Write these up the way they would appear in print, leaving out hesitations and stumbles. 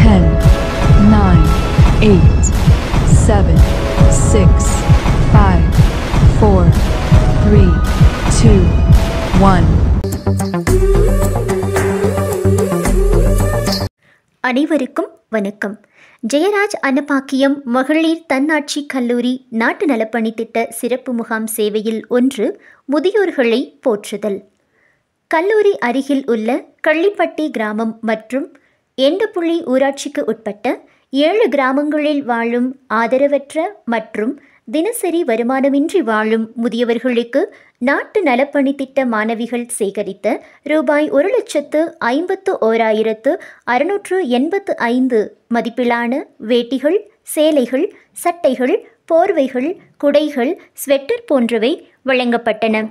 10, 9, 8, 7, 6, 5, 4, 3, 2, 1. அனைவருக்கும் வணக்கம். ஜெயராஜ் அன்னபாக்கியம் மகளிர் தன்னாட்சி கல்லூரி நாட்டு நலப்பணி திட்ட சிறப்பு முகாம் சேவையில் ஒன்று முதியோர்களை போற்றுதல். கல்லூரி அருகில் உள்ள கள்ளிப்பட்டி கிராமம் மற்றும் எண்டப்புள்ளி ஊராட்சிக்கு உட்பட்ட 7 கிராமங்களில் வாழும் ஆதரவற்ற மற்றும் தினசரி வருமானமின்றி வாழும் முதியவர்களுக்கு நாட்டு நலப்பணி திட்ட மாணவிகள் சேகரித்த ரூபாய் 1,51,685 மதிப்பிலான வேட்டிகள், சேலைகள், சட்டைகள், போர்வைகள், குடைகள், ஸ்வெட்டர் போன்றவை வழங்கப்பட்டன.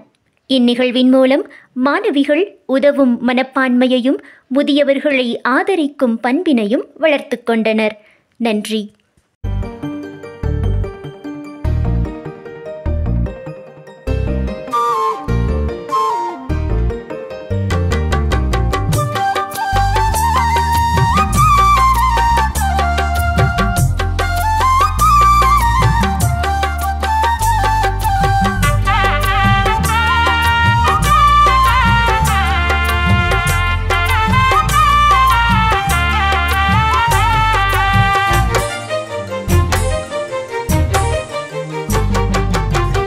இந்நிகழ்வின் மூலம் மாணவிகள் உதவும் மனப்பான்மையையும் முதியவர்களை ஆதரிக்கும் பண்பினையும் வளர்த்து கொண்டனர். நன்றி.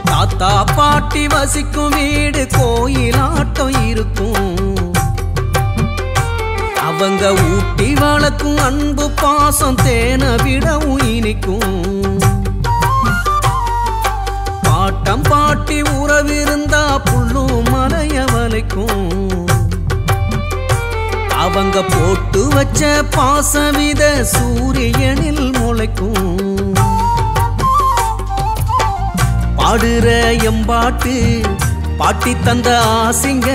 தாத்தா பாட்டி வசிக்கும் வீடு கோயிலாட்டம் இருக்கும். அவங்க ஊட்டி வளர்க்கும் அன்பு பாசம் தேனை விடவும் இனிக்கும். பாட்டம் பாட்டி உறவிருந்தா புல்லும் மலைய வளைக்கும். அவங்க போட்டு வச்ச பாசவித சூரியனில் முளைக்கும். பாடுற எம்பாட்டு பாட்டி தந்த ஆசிங்க,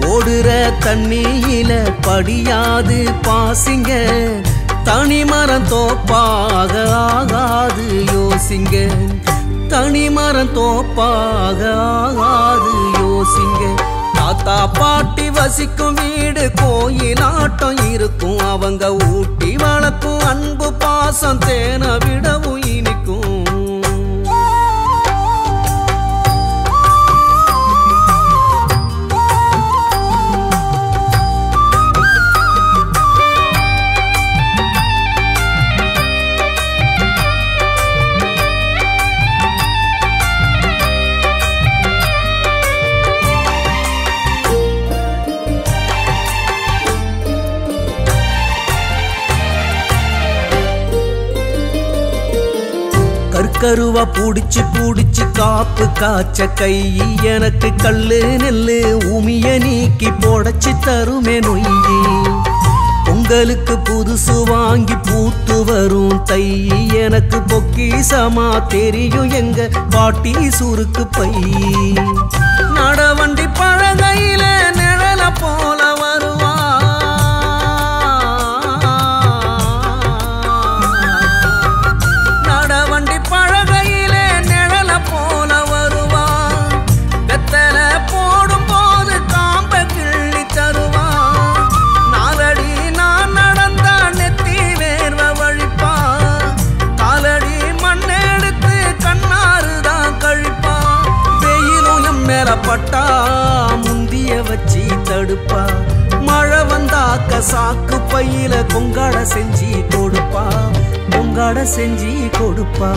ஓடுற தண்ணியில படியாது பாசிங்க. தனிமரம் தோப்பாக ஆகாது யோசிங்க, தனிமரம் தோப்பாக ஆகாது யோசிங்க. தாத்தா பாட்டி வசிக்கும் வீடு கோயிலாட்டம் இருக்கும். அவங்க ஊட்டி வளர்க்கும் அன்பு பாசம் தேனை விடவும் இனிக்கும். கருவா பூடிச்சு பூடிச்சு காப்பு காய்ச்ச கை எனக்கு கல்லு நெல்லு உமிய நீக்கி போடச்சு தருமே நொய்யி. பொங்கலுக்கு புதுசு வாங்கி பூத்து வரும் தை எனக்கு பொக்கிசமா தெரியும் எங்க பாட்டி சுருக்கு பை. நடவண்டி பழகையில நிழல போல வருவா. நடவண்டி பழகையில நிழல போல வருவா. வெத்தல போடும் போது காம்ப கிள்ளி தருவா. நாலடி நான் நடந்தா நெத்தி வேர்வ வழிப்பா. காலடி மண்ணெடுத்து கண்ணாறுதான் கழிப்பா. வெயிலும் எம் மேல பட்டா முந்திய வச்சு தடுப்பா. மழை வந்தாக்க சாக்கு பையில பொங்காட செஞ்சு கொடுப்பா, பொங்காட செஞ்சு கொடுப்பா.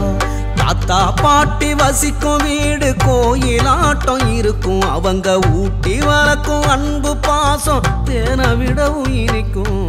தாத்தா பாட்டி வசிக்கும் வீடு கோயிலாட்டம் இருக்கும். அவங்க ஊட்டி வளர்க்கும் அன்பு பாசம் தேனை விடவும் இனிக்கும்.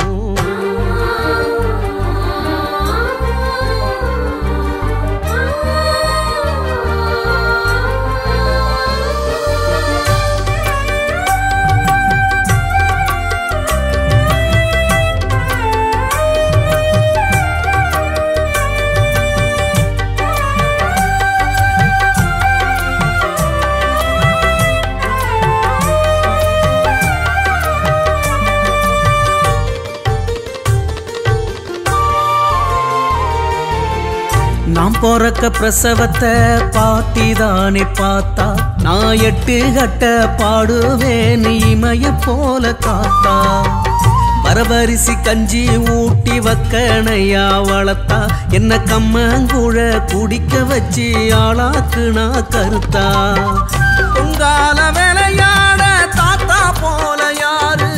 நாம் பிறக்க பிரசவத்தை பாட்டி தானே பார்த்தா. நான் 8 கட்ட பாடுவேன் இமய போல காத்தா. வரவரிசி கஞ்சி ஊட்டி வக்கணையா வளர்த்தா என்ன கம்மங்கூழ குடிக்க வச்சு ஆளாக்குனா கருத்தா பொங்கால வேலையாட தாத்தா போல யாரு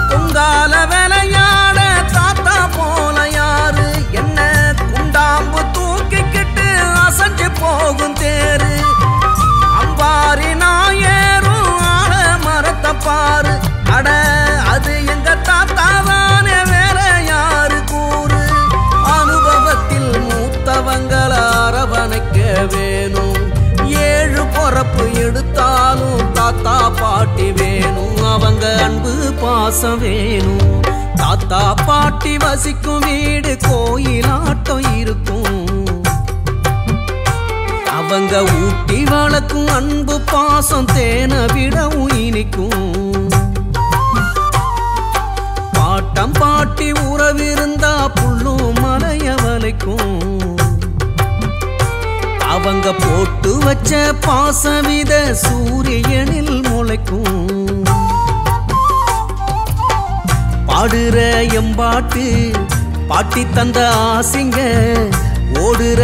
பொங்கால வேலையாட தாத்தா போல யாரு என்ன குண்டாம்பு தூக்கிக்கிட்டு அசைஞ்சு போகும் தேரு அம்பாரி நாயேறும் ஆள மரத்தை பாரு அட அது எங்க தாத்தாதானே வேற யாரு கூறு அனுபவத்தில் மூத்தவங்கள அரவணைக்க வேணும் ஏழு பொறப்பு எடுத்தாலும் தாத்தா பாட்டி வேணும் அவங்க அன்பு பாசம் வேணும் தாத்தா பாட்டி வசிக்கும் வீடு கோயிலாட்டம் இருக்கும் அவங்க ஊட்டி வளர்க்கும் அன்பு பாசம் தேனை விடவும் இனிக்கும் பாட்டம் பாட்டி உறவிருந்தா புல்லும் மலைய வளைக்கும் அவங்க போட்டு வச்ச பாசவித சூரியனில் முளைக்கும் பாடுற எம்பாட்டு பாட்டி தந்த ஆசிங்க ஓடுற